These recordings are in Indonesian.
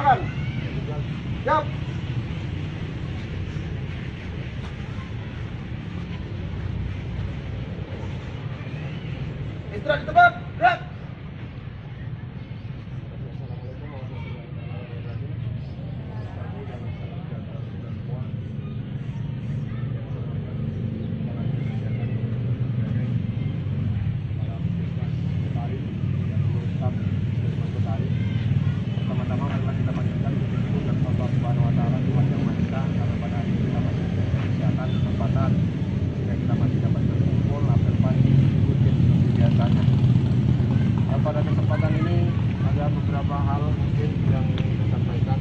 laksanakan. Siap. Istirahat di tempat. Gerak. Pertama-tama marilah kita panjatkan puji syukur kepada Allah Subhanahu wa taala Tuhan yang Maha Esa, karena pada hari ini kita masih diberi kesehatan, kesempatan sehingga kita masih dapat berkumpul apel pagi rutin seperti biasanya. Pada kesempatan ini ada beberapa hal mungkin yang ingin kita sampaikan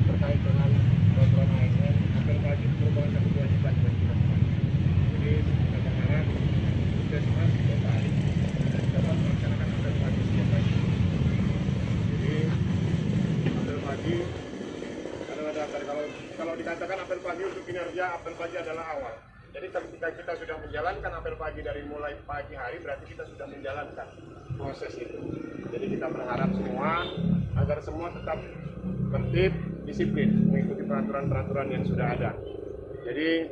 terkait dengan program ASN. Apel pagi merupakan satu kewajiban bagi kita semua. Jadi kita berharap puskesmas kota Ali dapat melaksanakan apel pagi setiap pagi. Jadi apel pagi kalau dikatakan apel pagi untuk kinerja, apel pagi adalah awal. Jadi ketika kita sudah menjalankan apel pagi dari mulai pagi hari, berarti kita sudah menjalankan proses itu. Jadi kita berharap semua agar semua tetap tertib, disiplin, mengikuti peraturan-peraturan yang sudah ada. Jadi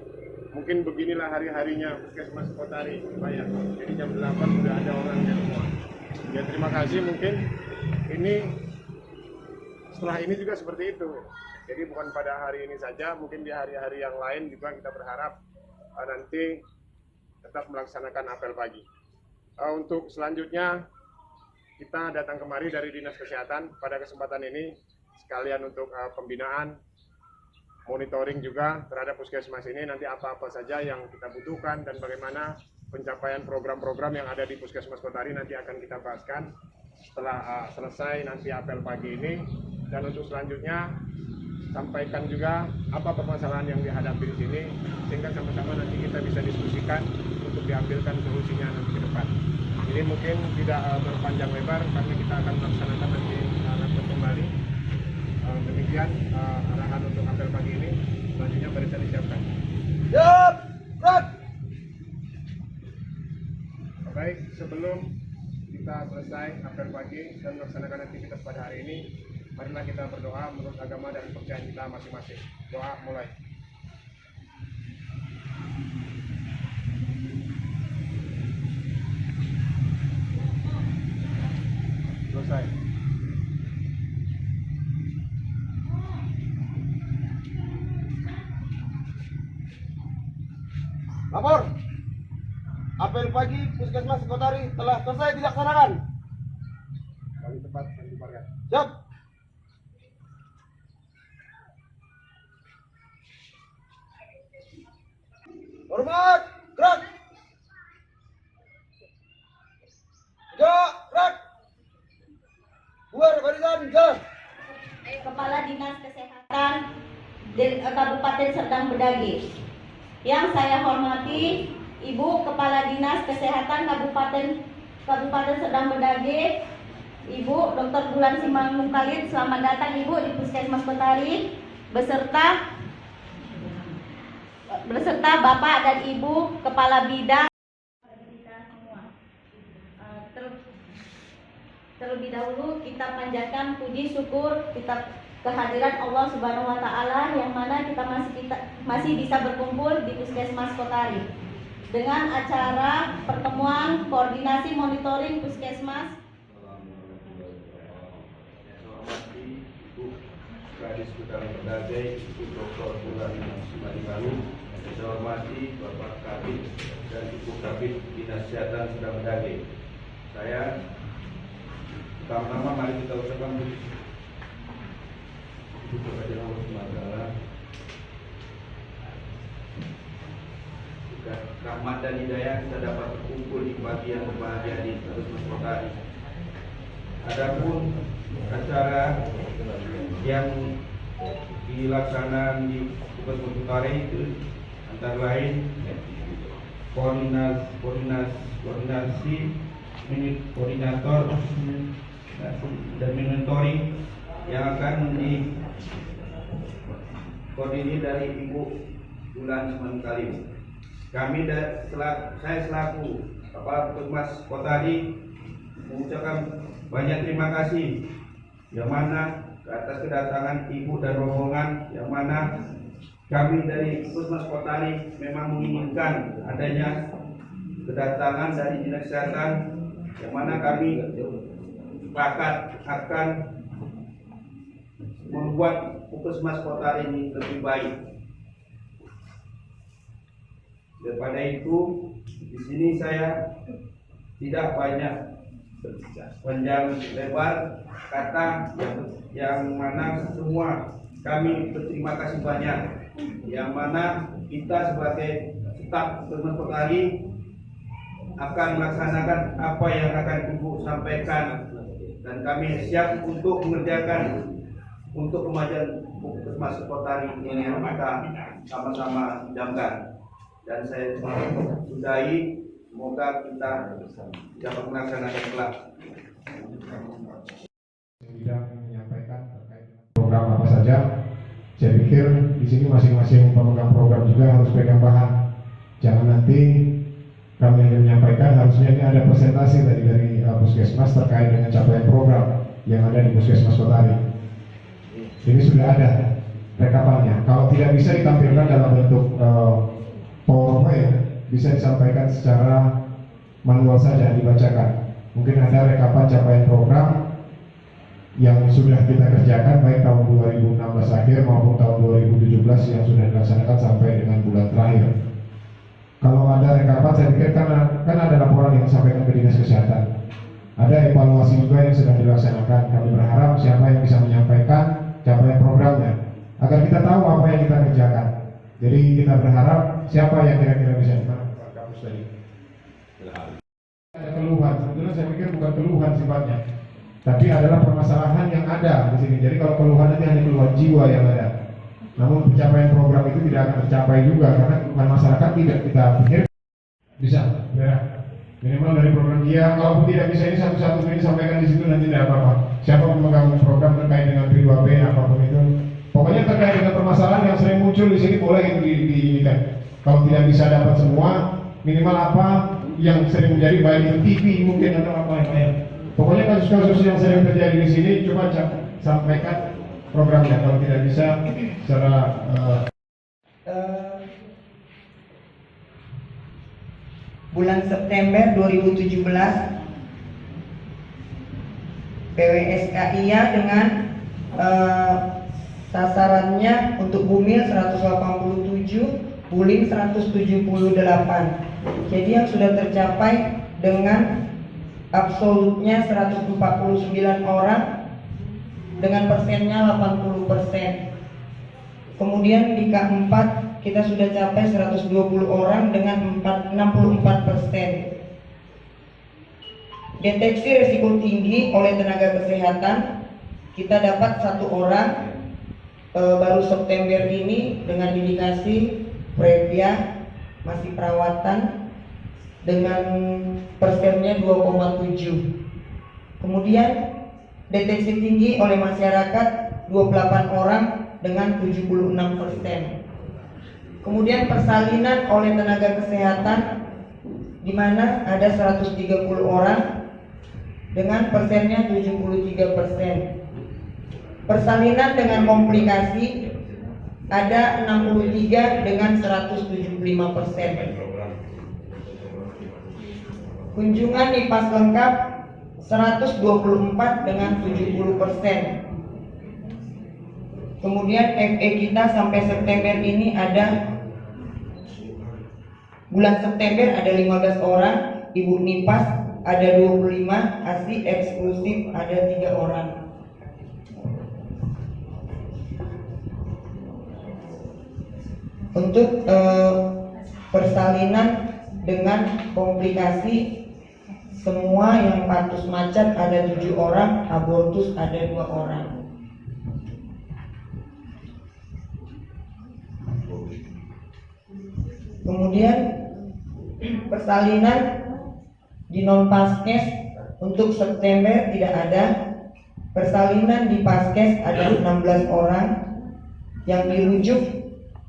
mungkin beginilah hari-harinya Puskesmas Kotari, bayang. Jadi jam 8 sudah ada orangnya semua. Ya terima kasih, mungkin ini setelah ini juga seperti itu. Jadi bukan pada hari ini saja, mungkin di hari-hari yang lain juga kita berharap nanti tetap melaksanakan apel pagi. Untuk selanjutnya kita datang kemari dari Dinas Kesehatan pada kesempatan ini sekalian untuk pembinaan, monitoring juga terhadap puskesmas ini, nanti apa-apa saja yang kita butuhkan dan bagaimana pencapaian program-program yang ada di Puskesmas Kotari nanti akan kita bahaskan setelah selesai nanti apel pagi ini. Dan untuk selanjutnya sampaikan juga apa permasalahan yang dihadapi di sini sehingga sama-sama nanti kita bisa diskusikan untuk diambilkan solusinya nanti ke depan. Jadi mungkin tidak berpanjang lebar karena kita akan melaksanakan nanti langsung kembali. Demikian arahan untuk apel pagi ini. Selanjutnya barisan disiapkan. Siap, gerak. Baik, sebelum kita selesai apel pagi dan melaksanakan aktivitas pada hari ini, marilah kita berdoa menurut agama dan kepercayaan kita masing-masing. Doa mulai. Selesai. Lapor. Apel pagi Puskesmas Kotari telah selesai dilaksanakan. Kali tepat dan diparkan. Siap. Hormat, gerak. Gerak. Buar barisan, gerak. Kepala Dinas Kesehatan Kabupaten Serdang Bedage. Yang saya hormati Ibu Kepala Dinas Kesehatan Kabupaten Serdang Bedage, Ibu Dr. Bulan Simanung Khalid. Selamat datang Ibu di Puskesmas Kotari beserta Bapak dan Ibu Kepala Bidang. Terlebih dahulu kita panjatkan puji syukur kita kehadiran Allah Subhanahu wa taala yang mana kita masih bisa berkumpul di Puskesmas Kotari dengan acara pertemuan koordinasi monitoring Puskesmas. Kadis Kutara Bedage, Ibu Dr. Bulan Simanung, saya hormati Bapak Kabid dan Ibu Kabid Dinas Kesehatan Serdang Bedage. Saya pertama-tama mari kita ucapkan puji syukur kepada Allah Subhanahu wa taala. Rahmat dan hidayah kita dapat berkumpul di pagi yang berbahagia di Puskesmas Kotari. Adapun acara yang dilaksanakan di Puskesmas Kotari itu antara lain koordinator dan monitoring yang akan dikoordinir dari Ibu Bulan Simanung Khalid. Saya selaku Kepala Puskesmas Kotari mengucapkan banyak terima kasih yang mana atas kedatangan Ibu dan rombongan yang mana kami dari Puskesmas Kotari memang menginginkan adanya kedatangan dari Dinas Kesehatan yang mana kami sepakat akan membuat Puskesmas Kotari ini lebih baik. Daripada itu, di sini saya tidak banyak panjang lebar kata yang mana semua kami berterima kasih banyak, yang mana kita sebagai staf Puskesmas Kotari akan melaksanakan apa yang akan Ibu sampaikan, dan kami siap untuk mengerjakan untuk kemajuan Puskesmas Kotari ini yang kita sama-sama idamkan. Dan saya sudahi, semoga kita dapat melaksanakan kelak. Bidang menyampaikan terkait dengan program apa saja. Saya pikir di sini masing-masing pemegang program juga harus pegang bahan. Jangan nanti kami hanya menyampaikan, harusnya ini ada presentasi tadi dari Puskesmas terkait dengan capaian program yang ada di Puskesmas Kotari. Ini sudah ada rekapannya. Kalau tidak bisa ditampilkan dalam bentuk PowerPoint, bisa disampaikan secara manual saja, dibacakan. Mungkin ada rekapan capaian program yang sudah kita kerjakan baik tahun 2016 akhir maupun tahun 2017 yang sudah dilaksanakan sampai dengan bulan terakhir. Kalau ada rekapan, saya pikir kan ada laporan yang disampaikan ke Dinas Kesehatan. Ada evaluasi juga yang sedang dilaksanakan. Kami berharap siapa yang bisa menyampaikan capaian programnya agar kita tahu apa yang kita kerjakan. Jadi kita berharap siapa yang kira-kira bisa Pak Kapus tadi. Ada keluhan, sebetulnya saya pikir bukan keluhan sifatnya, tapi adalah permasalahan yang ada di sini. Jadi kalau keluhan nanti hanya keluhan jiwa yang ada. Namun pencapaian program itu tidak akan tercapai juga karena keluhan masyarakat tidak kita pikir bisa. Ya. Minimal dari program dia, kalaupun tidak bisa ini satu-satu ini sampaikan di situ nanti tidak apa-apa. Siapa pemegang program terkait dengan P2P apapun itu. Pokoknya terkait dengan permasalahan yang sering muncul di sini boleh itu diinikan. Kalau tidak bisa dapat semua, minimal apa yang sering menjadi baik di TV mungkin atau apa ya. Pokoknya kasus-kasus yang sering terjadi di sini coba sampaikan programnya. Kalau tidak bisa secara bulan September 2017 PWSKIA dengan sasarannya untuk Bumil 187, Bulim 178. Jadi yang sudah tercapai dengan absolutnya 149 orang dengan persennya 80%. Kemudian di K4 kita sudah capai 120 orang dengan 64%. Deteksi risiko tinggi oleh tenaga kesehatan kita dapat 1 orang baru September ini dengan indikasi previa masih perawatan dengan persennya 2,7. Kemudian deteksi tinggi oleh masyarakat 28 orang dengan 76%. Kemudian persalinan oleh tenaga kesehatan di mana ada 130 orang dengan persennya 73%. Persalinan dengan komplikasi ada 63 dengan 175%. Kunjungan NIPAS lengkap 124 dengan 70%. Kemudian FE kita sampai September ini ada, bulan September ada 15 orang, Ibu NIPAS ada 25, ASI eksklusif ada 3 orang. Untuk persalinan dengan komplikasi semua yang patus macat ada 7 orang, abortus ada 2 orang. Kemudian persalinan di non paskes untuk September tidak ada. Persalinan di paskes ada 16 orang, yang dirujuk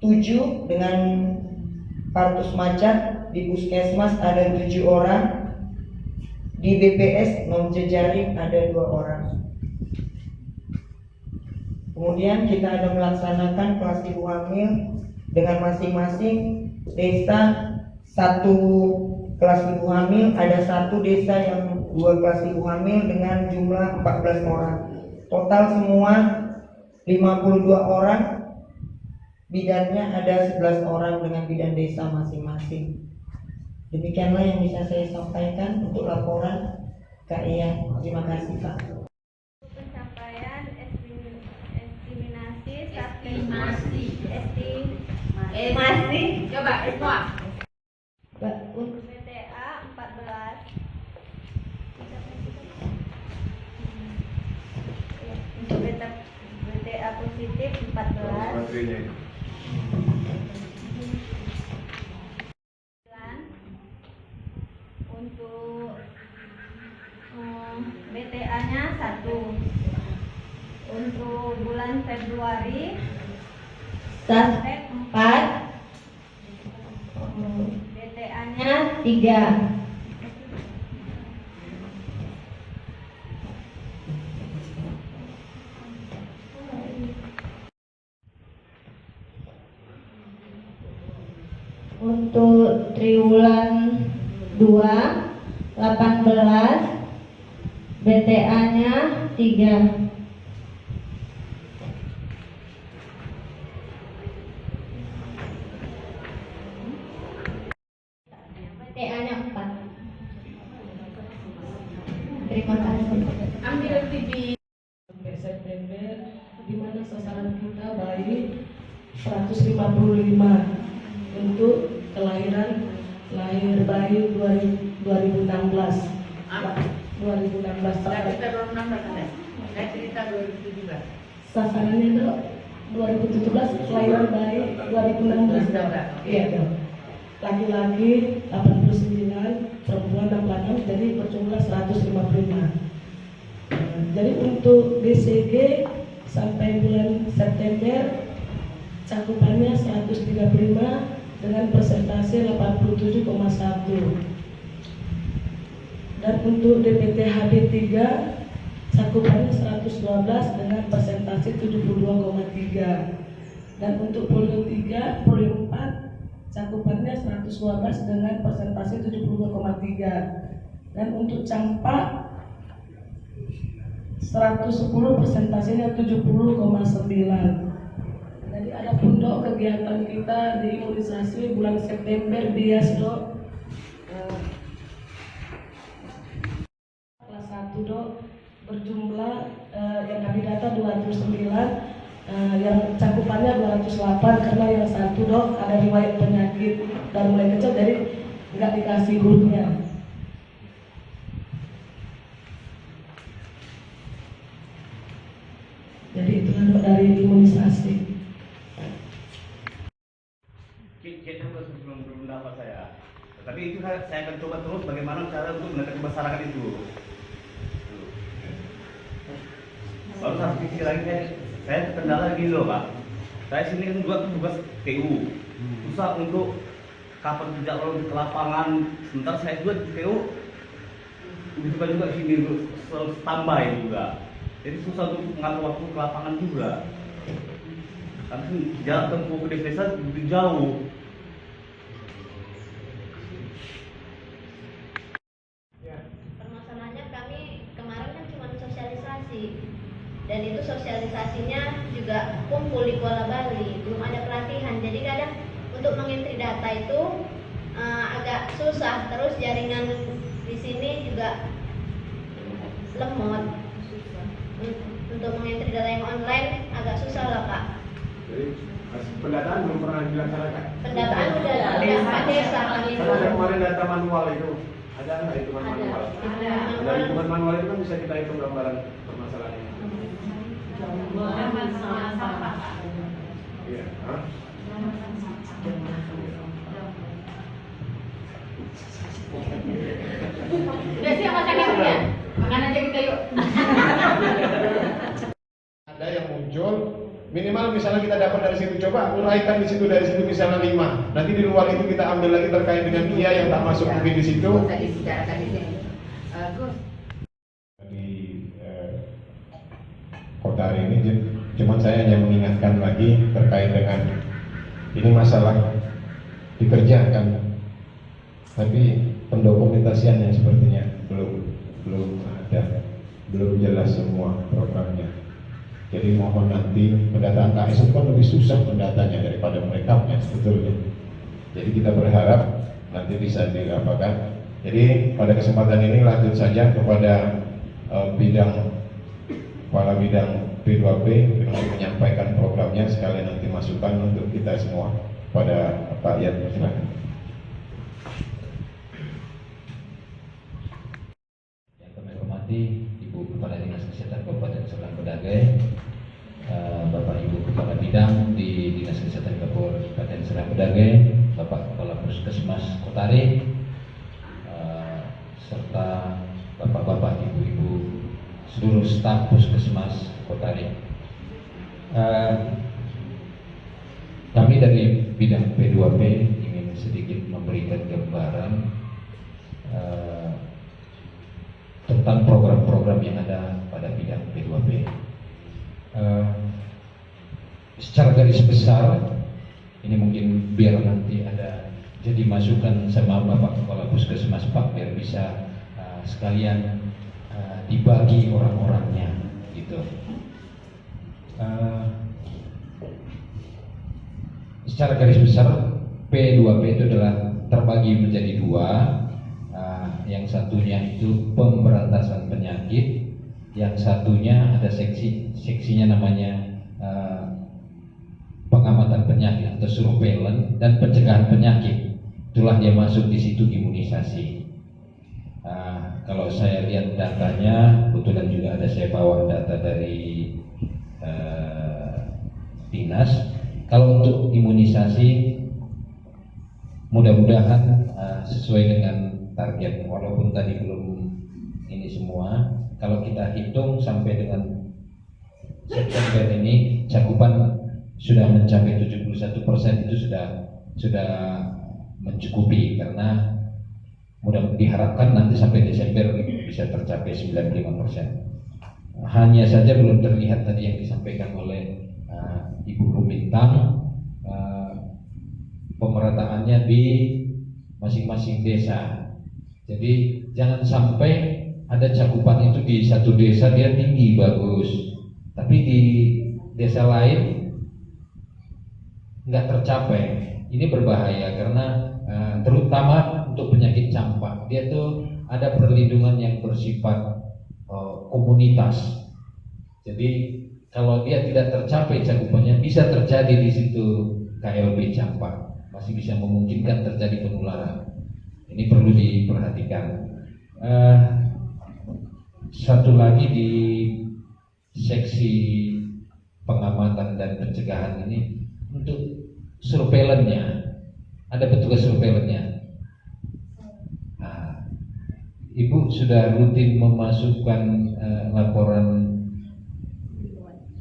7 dengan partus macat. Di puskesmas ada 7 orang, di BPS non jejaring ada 2 orang. Kemudian kita ada melaksanakan kelas ibu hamil dengan masing-masing desa satu kelas ibu hamil, ada satu desa yang 2 kelas ibu hamil dengan jumlah 14 orang. Total semua 52 orang, bidannya ada 11 orang dengan bidan desa masing-masing. Demikianlah yang bisa saya sampaikan untuk laporan Kak Iya. Terima kasih Pak. Pencapaian untuk BTA 14, untuk BTA positif 14, untuk BTA-nya 1. Untuk bulan Februari suspek 4, BTA-nya 3. Untuk triwulan 2 18, BTA-nya 3. BTA-nya 4. Terima kasih. Ambil TV sampai September, di mana sasaran kita bayi 155 untuk lahir bayi 2016. 2016 sasarannya itu 2017, kelahiran bayi 2016. Iya dong. Laki-laki 89, perempuan 66, jadi berjumlah 155. Jadi untuk BCG sampai bulan September cakupannya 135 dengan persentase 87,1. Dan untuk DPTHD 3 cakupannya 112 dengan persentase 72,3. Dan untuk polio 3, polio 4 cakupannya 112 dengan persentase 72,3. Dan untuk campak 110 persentasenya 70,9. Jadi ada pun dok kegiatan kita di imunisasi bulan September bias dok. Kelas 1 dok berjumlah yang kami data 209, yang cakupannya 208 karena yang 1 dok ada riwayat penyakit dan mulai kecil jadi nggak dikasih hurufnya. Jadi itu dok dari imunisasi. Kita belum dapat saya. Tapi itu saya akan coba terus bagaimana cara untuk mendekati masyarakat itu. Baru satu sisi lagi saya kendala gini loh Pak. Saya sini kan juga tugas PU. Susah untuk kapan tidak lalu ke lapangan. Sementara saya juga di PU juga sini standby juga. Jadi susah untuk mengatur waktu ke lapangan juga. Karena jarak tempuh ke desa lebih jauh. Permasalahannya kami kemarin kan cuma sosialisasi, dan itu sosialisasinya juga kumpul di Kuala Bali, belum ada pelatihan. Jadi kadang untuk mengentri data itu agak susah. Terus jaringan di sini juga lemot. Untuk mengentri data yang online agak susah lah Pak. Jadi pendataan belum pernah dilaksanakan. Pendataan udah Pak Desa. Kan ada kemarin data manual itu. Ada nggak hitungan manual? Ada hitungan manual itu kan bisa kita hitung gambaran permasalahan ini. Iya. Hah? Udah siap masakannya? Makan aja kita yuk. Ada yang muncul minimal misalnya kita dapat dari situ, coba uraikan di situ, dari situ misalnya 5. Nanti di luar itu kita ambil lagi terkait dengan dia yang tak masuk mungkin di situ. Di kota hari ini cuman saya saya mengingatkan lagi terkait dengan ini masalah dikerjakan, tapi pendokumentasian yang sepertinya belum ada, belum jelas semua programnya. Jadi mohon nanti pendataan KS itu kan lebih susah pendatanya daripada merekapnya sebetulnya. Jadi kita berharap nanti bisa diapakan. Jadi pada kesempatan ini lanjut saja kepada kepala bidang P2P untuk menyampaikan programnya, sekalian nanti masukan untuk kita semua pada Pak Yan. Silakan. Yang kami hormati Ibu Kepala Dinas Kesehatan Kabupaten Serdang Bedagai, Bapak Ibu Kepala Bidang di Dinas Kesehatan Kabupaten Serdang Bedagai, Bapak Kepala Puskesmas Kotari, serta Bapak-bapak, Ibu-ibu, seluruh staf Puskesmas Kotari. Kami dari bidang P2P ingin sedikit memberikan gambaran tentang program-program yang ada pada bidang P2P. Secara garis besar, ini mungkin biar nanti ada jadi masukan sama Bapak Kepala Puskesmas Pak, biar bisa sekalian dibagi orang-orangnya gitu. Secara garis besar P2P itu adalah terbagi menjadi dua. Yang satunya itu pemberantasan penyakit, yang satunya ada seksinya namanya pengamatan penyakit atau surveillance dan pencegahan penyakit. Itulah dia masuk di situ imunisasi. Kalau saya lihat datanya, kebetulan juga ada saya bawa data dari dinas. Kalau untuk imunisasi, mudah-mudahan sesuai dengan target, walaupun tadi belum ini semua. Kalau kita hitung sampai dengan September ini, cakupan sudah mencapai 71%, itu sudah mencukupi, karena mudah diharapkan nanti sampai Desember bisa tercapai 95%. Hanya saja belum terlihat tadi yang disampaikan oleh Ibu Rumintang, pemerataannya di masing-masing desa. Jadi jangan sampai ada cakupan itu di satu desa dia tinggi bagus, tapi di desa lain nggak tercapai. Ini berbahaya karena terutama untuk penyakit campak, dia tuh ada perlindungan yang bersifat komunitas. Jadi kalau dia tidak tercapai cakupannya, bisa terjadi di situ KLB campak, masih bisa memungkinkan terjadi penularan. Ini perlu diperhatikan. Satu lagi di seksi pengamatan dan pencegahan ini untuk surveillance-nya, ada petugas surveillance-nya. Ibu sudah rutin memasukkan laporan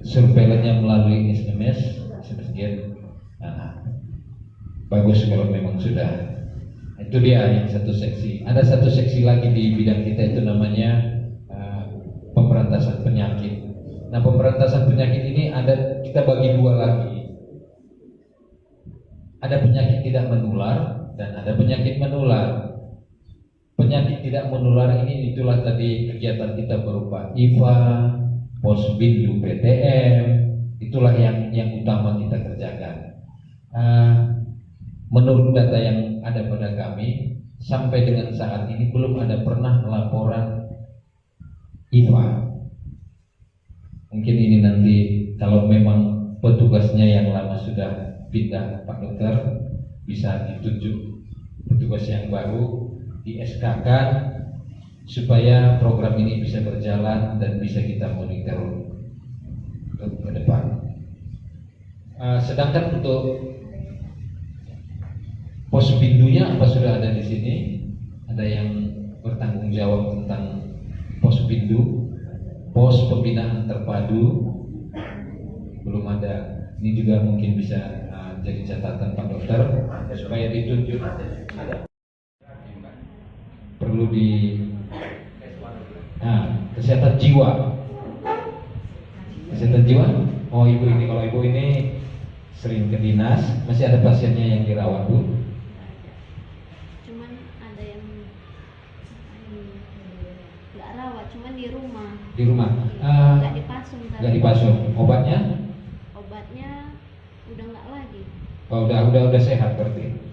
surveillance-nya melalui SMS sebagian. Bagus kalau memang sudah. Itu dia yang satu seksi. Ada satu seksi lagi di bidang kita, itu namanya pemberantasan penyakit. Nah, pemberantasan penyakit ini kita bagi dua lagi. Ada penyakit tidak menular dan ada penyakit menular. Penyakit tidak menular ini itulah tadi kegiatan kita berupa IVA, Posbindu PTM, itulah yang utama kita kerjakan. Menurut data yang ada pada kami, sampai dengan saat ini belum ada pernah laporan IVA. Mungkin ini nanti kalau memang petugasnya yang lama sudah pindah, Pak Dokter, bisa ditunjuk petugas yang baru, di SK-kan supaya program ini bisa berjalan dan bisa kita monitor ke depan. Sedangkan untuk Posbindunya apa sudah ada di sini? Ada yang bertanggung jawab tentang Posbindu, pos pembinaan terpadu, belum ada. Ini juga mungkin bisa jadi catatan Pak Dokter supaya ditunjuk. Ada. Perlu di kesehatan jiwa. Kesehatan jiwa? Oh ibu ini, kalau ibu ini sering ke dinas, masih ada pasiennya yang dirawat bu? Cuman ada yang nggak rawat, cuman di rumah. Di rumah? Nggak dipasung. Nggak dipasung. Obatnya? Obatnya udah nggak lagi. Oh, udah sehat berarti.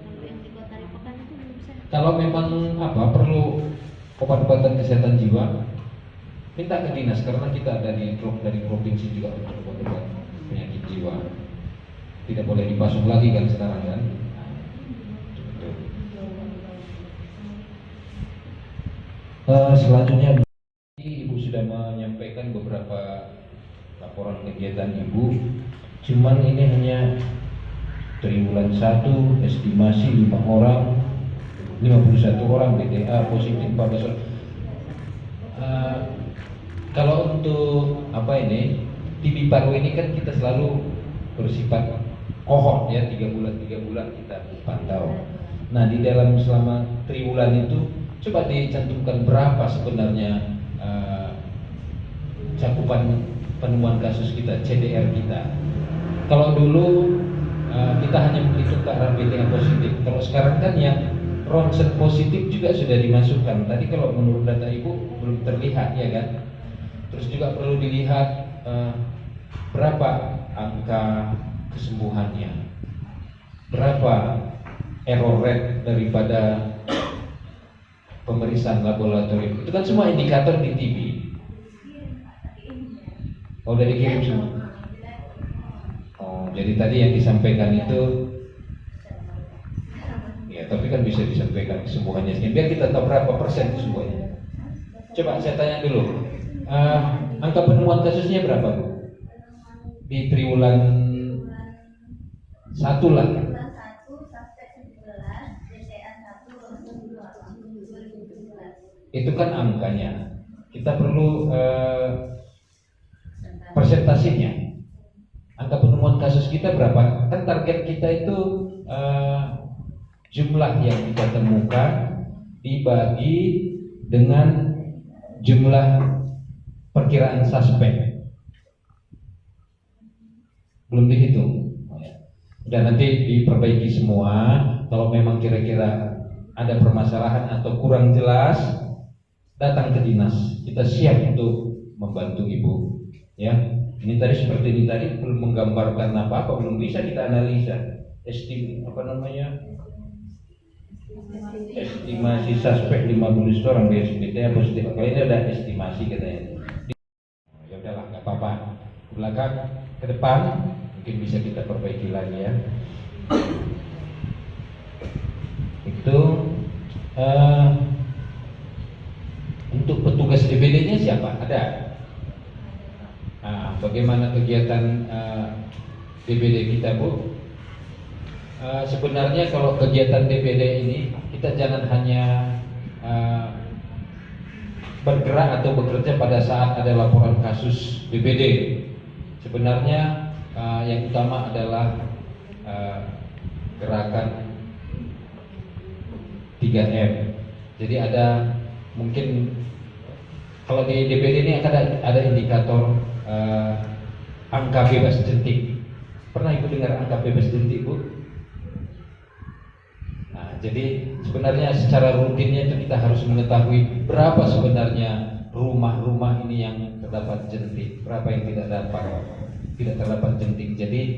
Kalau yang di Kota Ripokan itu belum sehat. Kalau memang perlu obat-obatan kesehatan jiwa, minta ke dinas karena kita ada dari provinsi juga untuk obat-obat penyakit jiwa. Tidak boleh dipasung lagi kan sekarang kan. Selanjutnya Ibu sudah menyampaikan beberapa laporan kegiatan Ibu. Cuman ini hanya triwulan 1 estimasi 5 orang, 51 orang BTA positif 14 orang. Kalau untuk TB paru ini kan kita selalu bersifat kohort ya, 3 bulan kita pantau. Nah di dalam selama triwulan itu coba dicantumkan berapa sebenarnya cakupan penemuan kasus kita, CDR kita. Kalau dulu kita hanya menghitung ke arah BTA positif. Kalau sekarang kan yang ronsen positif juga sudah dimasukkan. Tadi kalau menurut data Ibu belum terlihat ya kan. Terus juga perlu dilihat berapa angka kesembuhannya, berapa error rate daripada pemeriksaan laboratorium. Itu kan semua indikator di TB. Oh, udah dikirim semua. Oh, jadi tadi yang disampaikan itu ya, tapi kan bisa disampaikan kesembuhannya biar kita tahu berapa persen kesembuhannya. Coba saya tanya dulu, angka penemuan kasusnya berapa Bu? Di triwulan 1 lah. Itu kan angkanya. Kita perlu persentasinya. Angka penemuan kasus kita berapa? Kan target kita itu jumlah yang kita temukan dibagi dengan jumlah perkiraan suspek. Belum dihitung. Dan nanti diperbaiki semua. Kalau memang kira-kira ada permasalahan atau kurang jelas, datang ke dinas. Kita siap untuk membantu Ibu. Ya, ini tadi seperti ini tadi belum menggambarkan apa-apa, belum bisa kita analisa. Estimasi suspek 50 orang BSPT positif. Kalau ini ada estimasi katanya. Ya udahlah, nggak apa-apa. Belakang ke depan mungkin bisa kita perbaiki lagi ya. Itu untuk petugas DBD-nya siapa? Ada. Nah, bagaimana kegiatan DBD kita Bu? Sebenarnya kalau kegiatan DBD ini kita jangan hanya bergerak atau bekerja pada saat ada laporan kasus DBD. Sebenarnya yang utama adalah gerakan 3M. Jadi ada mungkin kalau di DBD ini akan ada indikator angka bebas jentik. Pernah Ibu dengar angka bebas jentik Bu? Nah, jadi sebenarnya secara rutinnya itu kita harus mengetahui berapa sebenarnya rumah-rumah ini yang terdapat jentik, berapa yang tidak terdapat jentik. Jadi